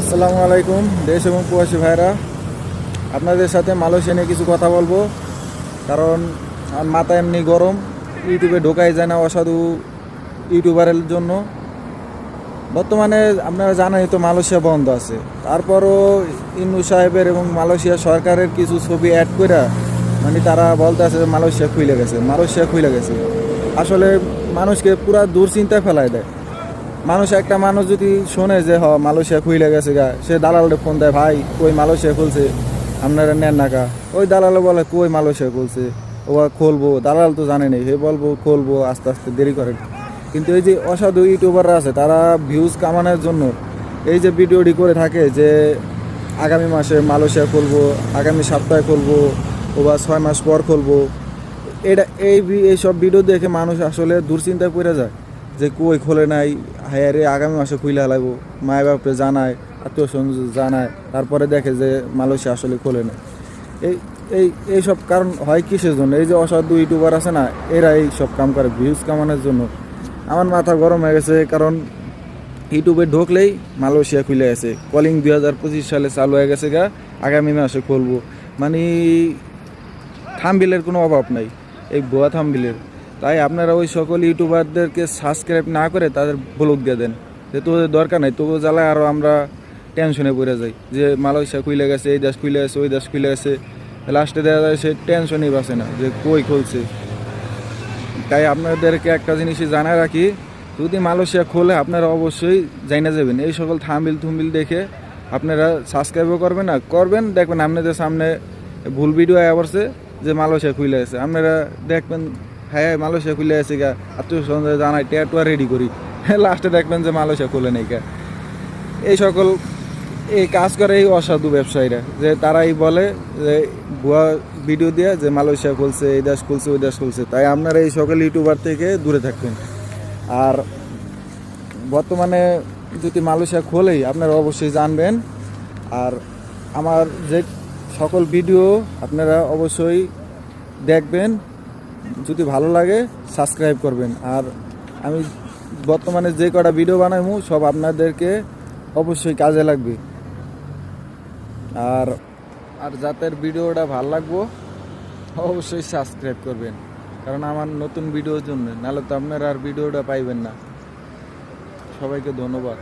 আসসালামু আলাইকুম দেশ এবং প্রবাসী ভাইরা, আপনাদের সাথে মালয়েশিয়া নিয়ে কিছু কথা বলবো। কারণ আমার মাথা এমনি গরম, ইউটিউবে ঢোকাই যায় না অসাধু ইউটিউবারের জন্য। বর্তমানে আপনারা জানেনই তো মালয়েশিয়া বন্ধ আছে, তারপরও ইন্নু সাহেবের এবং মালয়েশিয়া সরকারের কিছু ছবি অ্যাড করে মানে তারা বলতে আছে যে মালয়েশিয়া খুলে গেছে। আসলে মানুষকে পুরা দুশ্চিন্তায় ফেলায় দেয়। একটা মানুষ যদি শোনে যে মালয়েশিয়া খুইলে গেছে গা, সে দালালে ফোন দেয়, ভাই কই মালয়েশিয়া খুলছে, আপনারা নেন নাকা। ওই দালালে বলে কই মালয়েশিয়া খুলছে, ও খুলবো, দালাল তো জানে নেই, হে বলবো খুলবো, আস্তে আস্তে দেরি করেন। কিন্তু এই যে অসাধু ইউটিউবাররা আছে, তারা ভিউজ কামানোর জন্য এই যে ভিডিওটি করে থাকে যে আগামী মাসে মালয়েশিয়া খুলবো, আগামী সপ্তাহে খুলবো, ও বা 6 মাস পর খুলবো। এইসব ভিডিও দেখে মানুষ আসলে দুশ্চিন্তায় পড়ে যায় যে কই খোলে নাই, হ্যাঁ রে আগামী মাসে খুলে হালাইব। মায় বাপরে জানায়, আত্মীয় স্বজন জানায়, তারপরে দেখে যে মালয়েশিয়া আসলে খোলে না। এই এই এইসব কারণ হয় কিসের জন্য? এই যে অসাধু ইউটিউবার আছে না, এরা এই সব কাম করে ভিউজ কামানোর জন্য। আমার মাথা গরম হয়ে গেছে, কারণ ইউটিউবে ঢুকলেই মালয়েশিয়া খুলে গেছে, কলিং 2025 সালে চালু হয়ে গেছে গা, আগামী মাসে খুলবো। মানে থাম্বনেইলের কোনো অভাব নাই, এই ভুয়া থাম্বনেইলের। তাই আপনারা ওই সকল ইউটিউবারদেরকে সাবস্ক্রাইব না করে তাদের ব্লক দিয়ে দেন, যে তোদের দরকার নাই, তবু জ্বালায় আরও আমরা টেনশনে পড়ে যাই যে মালয়েশিয়া খুলে গেছে, এই দেশ খুলে গেছে, ওই দেশ খুলে গেছে। লাস্টে দেখা যায় সে টেনশনই বাঁচে না যে কই খুলছে। তাই আপনাদেরকে একটা জিনিসই জানায় রাখি, যদি মালয়েশিয়া খোলে আপনারা অবশ্যই জানা যাবেন। এই সকল থাম্বনেইল দেখে আপনারা সাবস্ক্রাইবও করবেন না, দেখবেন আপনাদের সামনে ভুল ভিডিও আয়া পড়ছে যে মালয়েশিয়া খুলে গেছে। আপনারা দেখবেন হ্যাঁ মালয়েশিয়া খুলে গেছে গা, আত্মীয় স্বজন জানাই, ট্যাটুয়া রেডি করি, লাস্টে দেখবেন যে মালয়েশিয়া খুলে নেই গা। এই কাজ করে এই অসাধু ব্যবসায়ীরা, যে তারাই বলে যে ভুয়া ভিডিও দিয়ে যে মালয়েশিয়া খুলছে, এই দেশ খুলছে, ওই দেশ খুলছে। তাই আপনারা এই সকল ইউটিউবার থেকে দূরে থাকবেন। আর বর্তমানে যদি মালয়েশিয়া খোলেই আপনারা অবশ্যই জানবেন। আর আমার যে সকল ভিডিও আপনারা অবশ্যই দেখবেন, যদি ভালো লাগে সাবস্ক্রাইব করবেন। আর আমি বর্তমানে যে কটা ভিডিও বানাইমু সব আপনাদেরকে অবশ্যই কাজে লাগবে। আর যাদের ভিডিওটা ভালো লাগবো অবশ্যই সাবস্ক্রাইব করবেন, কারণ আমার নতুন ভিডিওর জন্য, নাহলে তো আপনারা আর ভিডিওটা পাইবেন না। সবাইকে ধন্যবাদ।